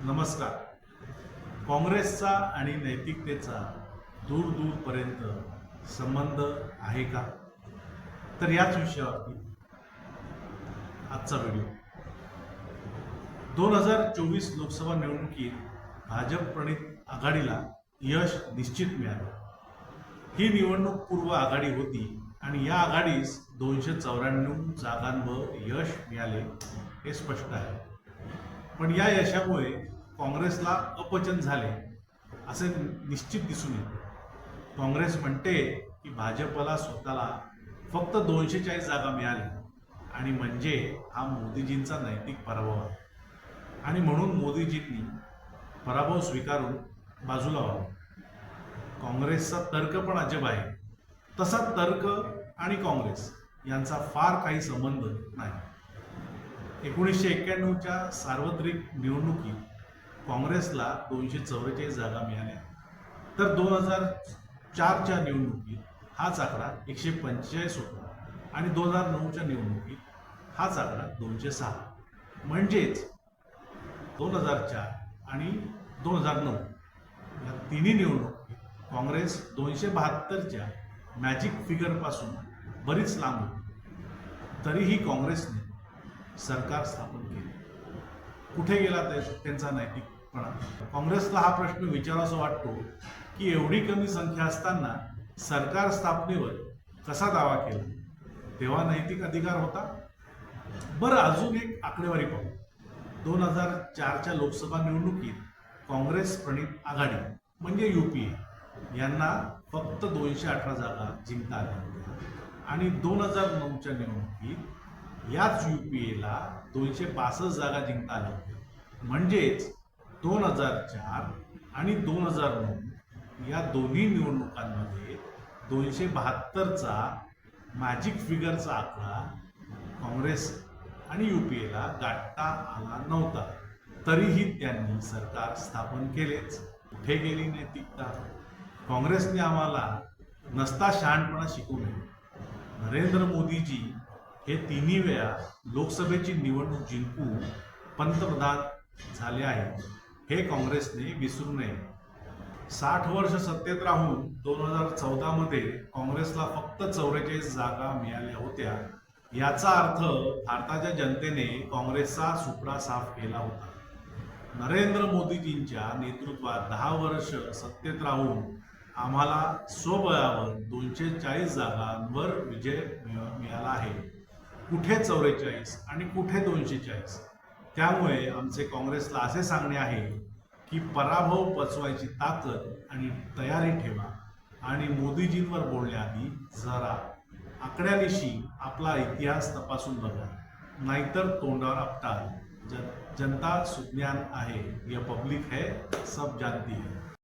नमस्कार. काँग्रेसचा आणि नैतिकतेचा दूर दूरपर्यंत संबंध आहे का? तर याच विषयावरती आजचा व्हिडिओ. 2024 लोकसभा निवडणुकीत भाजप प्रणित आघाडीला यश निश्चित मिळालं. ही निवडणूक पूर्व आघाडी होती आणि या आघाडीस 294 जागांवर यश मिळाले हे स्पष्ट आहे. पण या यशामुळे काँग्रेसला अपचन झाले असे निश्चित दिसून येते. काँग्रेस म्हणते की भाजपला स्वतःला फक्त 240 जागा मिळाल्या आणि म्हणजे हा मोदीजींचा नैतिक पराभव आहे आणि म्हणून मोदीजींनी पराभव स्वीकारून बाजूला व्हावं. काँग्रेसचा तर्क पण अजब आहे. तसा तर्क आणि काँग्रेस यांचा फार काही संबंध नाही. 1991च्या सार्वत्रिक निवडणुकीत काँग्रेसला 244 जागा मिळाल्या, तर 2004च्या निवडणुकीत हाच आकडा 145 होता आणि 2009च्या निवडणुकीत हाच आकडा 206. म्हणजेच 2004 आणि 2009 या तिन्ही निवडणुकीत काँग्रेस 272च्या मॅजिक फिगरपासून बरीच लांब होती. तरीही काँग्रेसने सरकार स्थापन केले. कुठे गेला त्यांचा नैतिकपणा? काँग्रेसला हा प्रश्न विचारावासा वाटतो की एवढी कमी संख्या असताना सरकार स्थापनेवर कसा दावा केला? तेव्हा नैतिक अधिकार होता? बरं, अजून एक आकडेवारी पाहू. 2004च्या लोकसभा निवडणुकीत काँग्रेस प्रणित आघाडी म्हणजे UPA यांना फक्त 218 जागा जिंकता आल्या आणि 2009च्या निवडणुकीत याच UPAला 262 जागा जिंकता आल्या. म्हणजेच 2004 आणि 2009 या दोन्ही निवडणुकांमध्ये 272चा मॅजिक फिगरचा आकडा काँग्रेस आणि UPAला गाठता आला नव्हता. तरीही त्यांनी सरकार स्थापन केलेच. कुठे गेली नैतिकता? काँग्रेसने आम्हाला नसता शहाणपणा शिकवू नये. नरेंद्र मोदीजी हे तिन्ही वेळा लोकसभेची निवडणूक जिंकून पंतप्रधान झाले आहेत हे काँग्रेसने विसरू नये. 60 वर्ष सत्तेत राहून 2014मध्ये काँग्रेसला फक्त 44 जागा मिळाल्या होत्या. याचा अर्थ भारताच्या जनतेने काँग्रेसचा सुपडा साफ केला होता. नरेंद्र मोदीजींच्या नेतृत्वात 10 वर्ष सत्तेत राहून आम्हाला स्वबळावर 240 जागांवर विजय मिळाला आहे. कुठे 44 आणि कुठे 240? त्यामुळे आमचे काँग्रेसला असे सांगणे आहे की पराभव पचवायची ताकद आणि तयारी ठेवा आणि मोदीजींवर बोलण्याआधी जरा आकड्यानिशी आपला इतिहास तपासून बघा, नाहीतर तोंडावर आपटाल. जनता सुज्ञान आहे, यह पब्लिक है, सब जानती है.